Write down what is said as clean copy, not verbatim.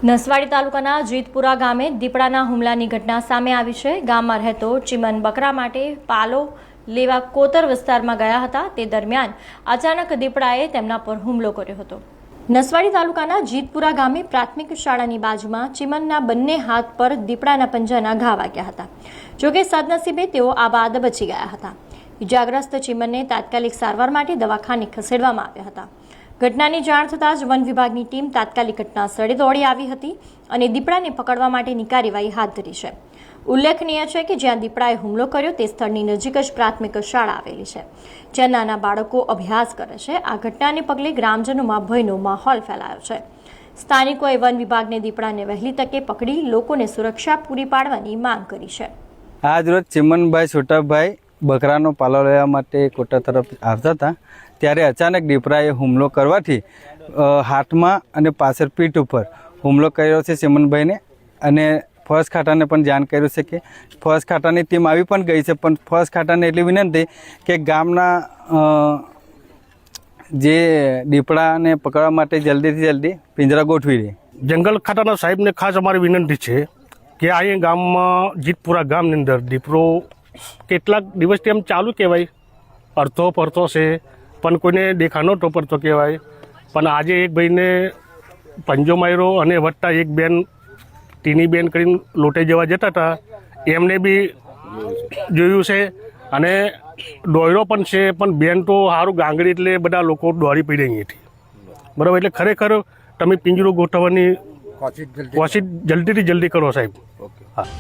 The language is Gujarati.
નસવાડી તાલુકાના જીતપુરા ગામે દીપડાના હુમલાની ઘટના સામે આવી છે। ગામમાં રહેતો ચીમન બકરા માટે પાલો લેવા કોતર વિસ્તારમાં ગયા હતા। તે દરમિયાન અચાનક દીપડાએ તેમના પર હુમલો કર્યો હતો। નસવાડી તાલુકાના જીતપુરા ગામે પ્રાથમિક શાળાની બાજુમાં ચીમનના બંને હાથ પર દીપડાના પંજાના ઘા વાગ્યા હતા। જોકે સદનસીબે તેઓ આબાદ બચી ગયા હતા। ઇજાગ્રસ્ત ચીમનને તાત્કાલિક સારવાર માટે દવાખાને ખસેડવામાં આવ્યા હતા। ઘટનાની જાણ થતાં જ વન વિભાગની ટીમ તાત્કાલિક ઘટના સ્થળે દોડી આવી હતી અને દીપડાને પકડવા માટેની કાર્યવાહી હાથ ધરી છે। ઉલ્લેખનીય છે કે જ્યાં દીપડાએ હુમલો કર્યો તે સ્થળની નજીક જ પ્રાથમિક શાળા આવેલી છે, જ્યાં નાના બાળકો અભ્યાસ કરે છે। આ ઘટનાને પગલે ગ્રામજનોમાં ભયનો માહોલ ફેલાયો છે। સ્થાનિકોએ વન વિભાગને દીપડાને વહેલી તકે પકડી લોકોને સુરક્ષા પૂરી પાડવાની માંગ કરી છે। આજ રોજ ચીમનભાઈ છોટાભાઈ બકરાનો પાલો લેવા માટે કોટા તરફ આવતા હતા ત્યારે અચાનક દીપડાએ હુમલો કરવાથી હાથમાં અને પાછળ પીઠ ઉપર હુમલો કર્યો છે ચીમનભાઈને। અને ફોરેસ્ટ ખાતાને પણ જાણ કર્યું છે કે ફોરેસ્ટ ખાતાની ટીમ આવી પણ ગઈ છે, પણ ફોરેસ્ટ ખાતાને એટલી વિનંતી કે ગામના જે દીપડાને પકડવા માટે જલ્દીથી જલ્દી પિંજરા ગોઠવી દે। જંગલ ખાતાના સાહેબને ખાસ અમારી વિનંતી છે કે અહીંયા ગામમાં જીતપુરા ગામની અંદર દીપડો કેટલાક દિવસથી એમ ચાલુ કહેવાય, અડધો પડતો છે પણ કોઈને દેખાનો તો પડતો કહેવાય। પણ આજે એક ભાઈને પંજો માર્યો અને વત્તા એક બેન ટીની બેન કરીને લોટે જવા જતા હતા, એમને બી જોયું છે અને દોયરો પણ છે, પણ બેન તો સારું ગાંગડી એટલે બધા લોકો દોડી પડી અહીંયાથી, બરાબર। એટલે ખરેખર તમે પિંજરું ગોઠવવાની કોશિશ જલ્દીથી જલ્દી કરો સાહેબ। હા।